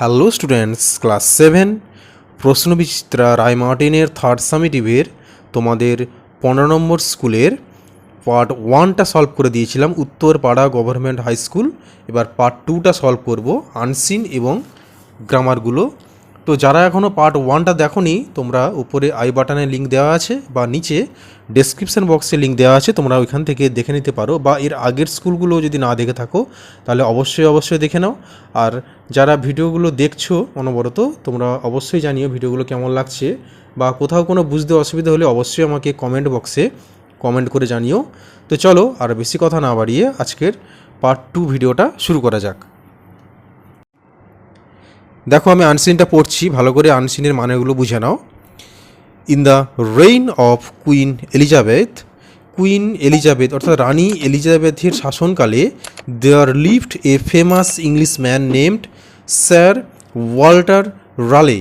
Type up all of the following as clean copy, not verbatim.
Hello students, class 7 প্রশ্নবিচিত্রা রায়মার্টিনের third সামেটিভের তোমাদের 15 নম্বর স্কুলের part 1টা solve করে দিয়েছিলাম, উত্তরপাড়া গভর্নমেন্ট হাই স্কুল। এবার পার্ট 2টা সলভ করব, আনসিন এবং গ্রামারগুলো। তো যারা এখনও পার্ট 1টা দেখোনি, তোমরা উপরে আই বাটনে লিঙ্ক দেওয়া আছে বা নিচে ডেসক্রিপশন বক্সে লিঙ্ক দেওয়া আছে, তোমরা ওইখান থেকে দেখে নিতে পারো। বা এর আগের স্কুলগুলো যদি না দেখে থাকো তাহলে অবশ্যই দেখে নাও। আর যারা ভিডিওগুলো দেখছো অনবরত, তোমরা অবশ্যই জানিও ভিডিওগুলো কেমন লাগছে, বা কোথাও কোনো বুঝতে অসুবিধা হলে অবশ্যই আমাকে কমেন্ট বক্সে কমেন্ট করে জানিও। তো চলো আর বেশি কথা না বাড়িয়ে আজকের পার্ট 2 ভিডিওটা শুরু করা যাক। দেখো, আমি আনসিনটা পড়ছি, ভালো করে আনসিনের মানেগুলো বুঝে নাও। In the reign of queen Elizabeth অর্থাৎ রানী এলিজাবেথের শাসনকালে there lived a famous English man named sir Walter Raleigh.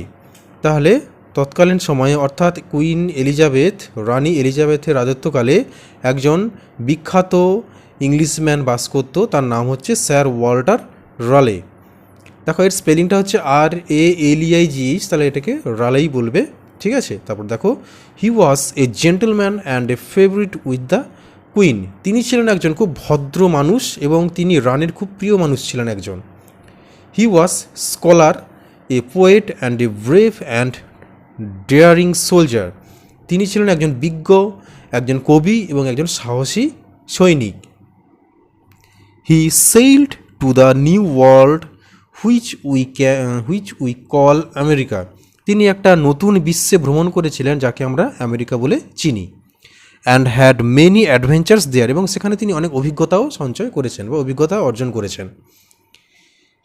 তাহলে তৎকালীন সময়ে অর্থাৎ কুইন এলিজাবেথ, রানী এলিজাবেথের রাজত্বকালে একজন বিখ্যাত ইংলিশম্যান বাস করত, তার নাম হচ্ছে স্যার ওয়াল্টার রালে। দেখো, এর স্পেলিংটা হচ্ছে RALEIGH, তাহলে এটাকে রালেই বলবে, ঠিক আছে। তারপর দেখো, he was a gentleman and a favourite with the queen. তিনি ছিলেন একজন খুব ভদ্র মানুষ এবং তিনি রানীর খুব প্রিয় মানুষ ছিলেন একজন। He was scholar, a poet and a brave and daring soldier. তিনি ছিলেন একজন বিজ্ঞ, একজন কবি এবং একজন সাহসী সৈনিক। He sailed to the new world which we call America. তিনি একটা নতুন বিশ্বে ভ্রমণ করেছিলেন যাকে আমরা আমেরিকা বলে চিনি। অ্যান্ড হ্যাড মেনি অ্যাডভেঞ্চার্স দেয়ার, এবং সেখানে তিনি অনেক অভিজ্ঞতাও সঞ্চয় করেছেন বা অভিজ্ঞতা অর্জন করেছেন।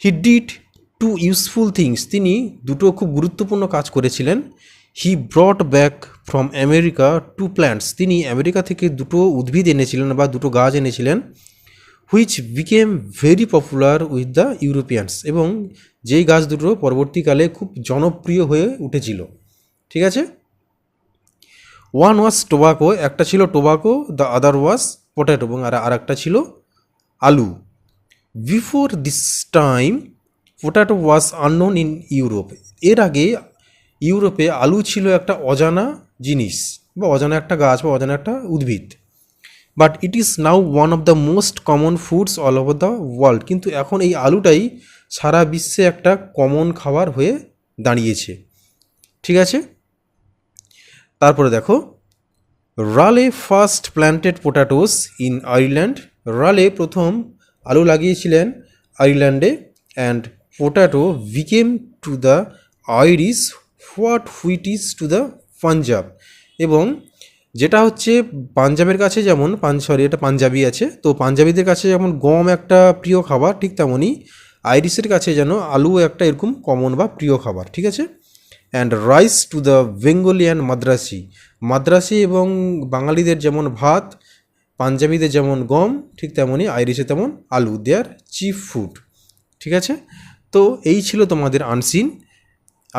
He did two useful things, তিনি দুটো খুব গুরুত্বপূর্ণ কাজ করেছিলেন। He brought back from America two plants, তিনি আমেরিকা থেকে দুটো উদ্ভিদ এনেছিলেন বা দুটো গাছ এনেছিলেন। Which became very popular with the Europeans, এবং যেই গাছ দুটো পরবর্তীকালে খুব জনপ্রিয় হয়ে উঠেছিল, ঠিক আছে। ওয়ান ওয়াজ টোবাকো, একটা ছিল tobacco, the other was potato, এবং আর একটা ছিল আলু। Before this time potato was unknown in Europe, এর আগে ইউরোপে আলু ছিল একটা অজানা জিনিস বা অজানা একটা গাছ বা অজানা একটা উদ্ভিদ। But it is now one of the most common foods all over the world, কিন্তু এখন এই আলুটাই সারা বিশ্বে একটা কমন খাবার হয়ে দাঁড়িয়েছে, ঠিক আছে। তারপরে দেখো, রালে ফার্স্ট প্ল্যান্টেড পোটাটোস ইন আয়ারল্যান্ড, রালে প্রথম আলু লাগিয়েছিলেন আয়ারল্যান্ডে। And পোটাটো became to the Irish what wheat is to the Punjab, এবং যেটা হচ্ছে পাঞ্জাবের কাছে যেমন এটা পাঞ্জাবি আছে, তো পাঞ্জাবিদের কাছে যেমন গম একটা প্রিয় খাবার, ঠিক তেমনই আইরিশের কাছে যেন আলু একটা এরকম কমন বা প্রিয় খাবার, ঠিক আছে। And rice to the Bengali and Madrasi এবং বাঙালিদের যেমন ভাত, পাঞ্জাবিদের যেমন গম, ঠিক তেমনই আইরিশে তেমন আলু, দেয়ার চিফ ফুড, ঠিক আছে। তো এই ছিল তোমাদের আনসিন।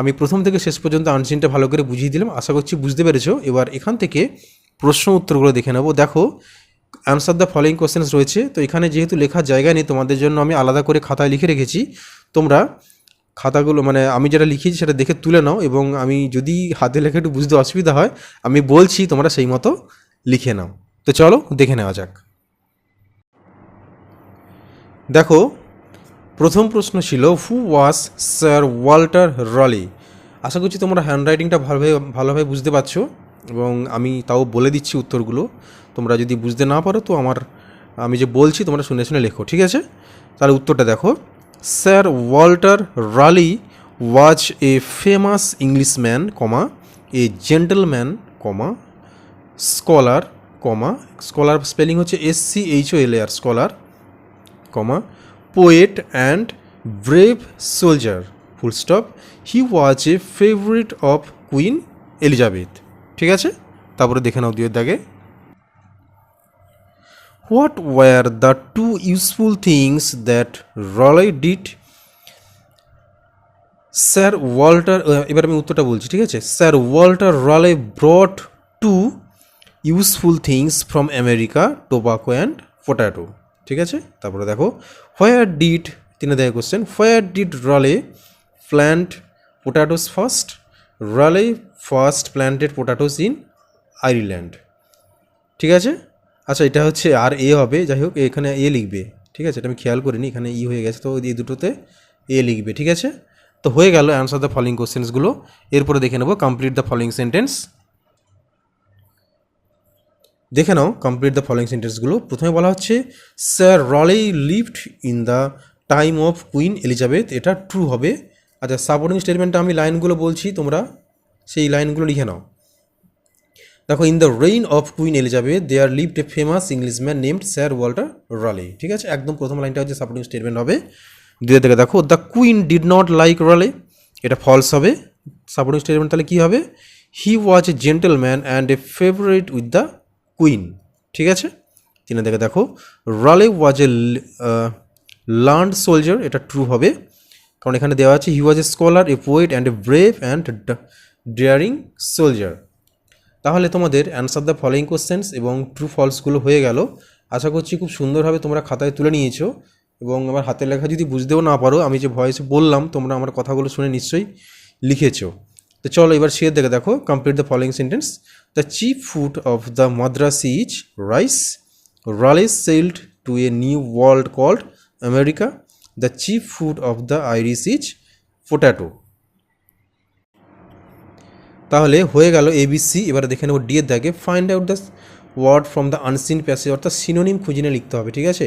আমি প্রথম থেকে শেষ পর্যন্ত আনসিনটা ভালো করে বুঝিয়ে দিলাম, আশা করছি বুঝতে পেরেছো। এবার এখান থেকে প্রশ্ন উত্তরগুলো দেখে নেব। দেখো, অ্যান্সার দ্য ফলোয়িং কোশ্চেন্স রয়েছে, তো এখানে যেহেতু লেখার জায়গা নেই তোমাদের জন্য আমি আলাদা করে খাতায় লিখে রেখেছি। তোমরা খাতাগুলো আমি যেটা লিখেছি সেটা দেখে তুলে নাও, এবং আমি যদি হাতে লেখা একটু বুঝতে অসুবিধা হয় আমি বলছি, তোমরা সেই মতো লিখে নাও। তো চলো দেখে নেওয়া যাক। দেখো, প্রথম প্রশ্ন ছিল হু ওয়াজ স্যার ওয়াল্টার রালে। আশা করছি তোমরা হ্যান্ডরাইটিংটা ভালোভাবে বুঝতে পারছো, এবং আমি তাও বলে দিচ্ছি উত্তরগুলো। তোমরা যদি বুঝতে না পারো তো আমি যে বলছি তোমরা শুনে শুনে লেখো, ঠিক আছে। তাহলে উত্তরটা দেখো, sir Walter Raleigh was a famous Englishman, a gentleman, scholar spelling হচ্ছে SCHOLAR, scholar, poet and brave soldier, full stop. He was a favourite of queen Elizabeth, ঠিক আছে। তারপরে দেখে নাও দুয়ের দাগে, what were the two useful things that Raleigh did. Sir Walter, এবার আমি উত্তরটা বলছি, ঠিক আছে। Sir Walter Raleigh brought two useful things from America, tobacco and potato, ঠিক আছে। তারপরে দেখো, where did, 3 question, where did Raleigh plant potatoes first. Raleigh first planted potatoes in Ireland. ঠিক আছে, আচ্ছা এটা হচ্ছে আর এ হবে, যাই হোক এখানে এ লিখবে, ঠিক আছে, এটা আমি খেয়াল করিনি, এখানে ই হয়ে গেছে, তো এই দুটোতে এ লিখবে, ঠিক আছে। তো হয়ে গেল অ্যান্সার দ্য ফলোইং কোশ্চেন্সগুলো। এরপরে দেখে নেব কমপ্লিট দ্য ফলোইং সেন্টেন্স। দেখে নাও কমপ্লিট দ্য ফলোইং সেন্টেন্সগুলো। প্রথমে বলা হচ্ছে sir Raleigh lived in the time of queen Elizabeth, এটা ট্রু হবে। আচ্ছা সাপোর্টিং স্টেটমেন্টটা আমি লাইনগুলো বলছি, তোমরা সেই লাইনগুলো লিখে নাও। দেখো, in the reign of queen Elizabeth there lived a famous Englishman named sir Walter Raleigh, ঠিক আছে, একদম প্রথম লাইনটা হচ্ছে সাপোর্টিং স্টেটমেন্ট হবে। দুই থেকে দেখো the queen did not like Raleigh, এটা ফলস হবে। সাপোর্টিং স্টেটমেন্ট তাহলে কী হবে? He was a gentleman and a favourite with the queen, ঠিক আছে। তিনে থেকে দেখো Raleigh was a learned soldier, এটা ট্রু হবে, কারণ এখানে দেওয়া আছে he was a scholar, a poet and a brave and daring soldier. তাহলে তোমাদের অ্যান্সার দ্য ফলোইং কোশ্চেন্স এবং ট্রু ফলসগুলো হয়ে গেল। আশা করছি খুব সুন্দরভাবে তোমরা খাতায় তুলে নিয়েছো এবং আমার হাতের লেখা যদি বুঝতেও না পারো, আমি যে ভয়েসে বললাম তোমরা আমার কথাগুলো শুনে নিশ্চয়ই লিখেছো। তো চলো এবার শেয়ার দেখে দেখো complete the following sentence. The chief food of the Madrasi is rice. Raleigh sailed to a new world called America. The chief food of the Irish is potato. তাহলে হয়ে গেল এবিসি। এবারে দেখে নেব ডি এর দাগে find out the word from the unseen passage, অর্থাৎ synonym খুঁজে নিয়ে লিখতে হবে, ঠিক আছে।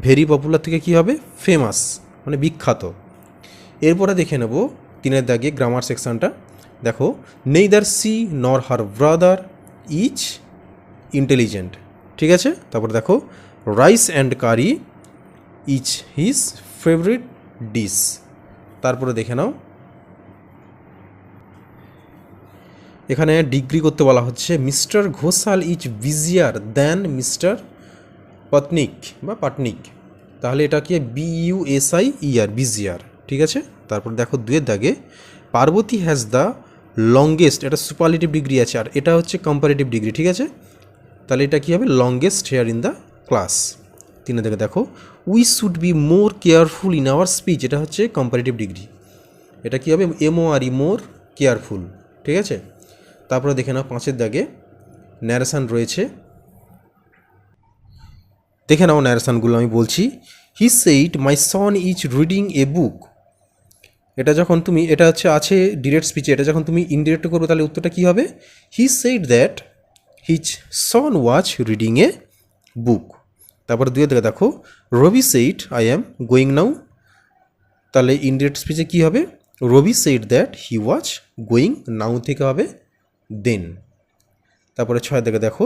ভেরি পপুলার থেকে কী হবে? ফেমাস, মানে বিখ্যাত। এরপরে দেখে নেব তিনের দাগে গ্রামার সেকশনটা। দেখো, নেইদার সি নর হার ব্রাদার ইজ ইন্টেলিজেন্ট, ঠিক আছে। তারপর দেখো rice and curry is his favourite dish. তারপরে দেখে নাও এখানে ডিগ্রি করতে বলা হচ্ছে mister Ghoshal is busier than mister Patnaik বা পাটনিক, তাহলে এটা কি BUSIER বিজিয়ার, ঠিক আছে। তারপর দেখো দুয়ের দাগে পার্বতী হ্যাজ দ্য লংগেস্ট, এটা সুপারলেটিভ ডিগ্রি আছে আর এটা হচ্ছে কম্পারেটিভ ডিগ্রি, ঠিক আছে। তাহলে এটা কী হবে? Longest here in the class. তিনের দাগে দেখো we should be more careful in our speech, এটা হচ্ছে কম্পারেটিভ ডিগ্রি, এটা কী হবে? MORE মোর কেয়ারফুল, ঠিক আছে। তারপরে দেখে নাও পাঁচের দাগে ন্যারেশান রয়েছে, দেখে নাও ন্যারেশানগুলো আমি বলছি। He said my son is reading a book, এটা যখন তুমি এটা আছে ডিরেক্ট স্পিচে, এটা যখন তুমি ইনডিরেক্ট করবে তাহলে উত্তরটা কী হবে? He said that his son was reading a book. তারপরে দুয়ের দিকে দেখো Ravi said I am going now, তাহলে ইনডিরেক্ট স্পিচে কী হবে? Ravi said that he was going now থেকে হবে দেন। তারপরে ছয় দিকে দেখো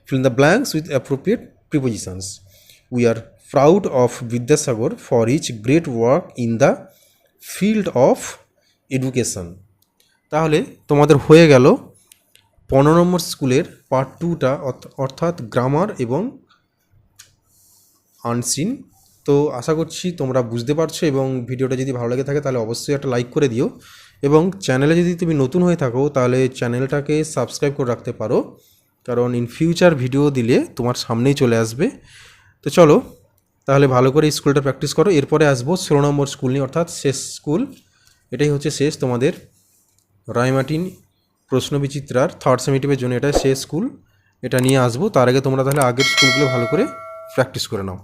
fill in the blanks with appropriate prepositions. We are proud of Vidyasagar for his great work in the field of education. তাহলে তোমাদের হয়ে গেল 15 নম্বর স্কুলের পার্ট 2টা, অর্থাৎ গ্রামার এবং আনসিন। তো আশা করছি তোমরা বুঝতে পারছো এবং ভিডিওটা যদি ভালো লেগে থাকে তাহলে অবশ্যই একটা লাইক করে দিও এবং চ্যানেলে যদি তুমি নতুন হয়ে থাকো তাহলে চ্যানেলটাকে সাবস্ক্রাইব করে রাখতে পারো, কারণ ইন ফিউচার ভিডিও দিলে তোমার সামনেই চলে আসবে। তো চলো তাহলে ভালো করে স্কুলটা প্র্যাকটিস করো। এরপরে আসবো 16 নম্বর স্কুল নিয়ে, অর্থাৎ শেষ স্কুল, এটাই হচ্ছে শেষ তোমাদের রায়মার্টিন প্রশ্নবিচিত্রার থার্ড সেমিটিভের জন্য এটা শেষ স্কুল, এটা নিয়ে আসবো। তার আগে তোমরা তাহলে আগের স্কুলগুলো ভালো করে প্র্যাকটিস করে নাও।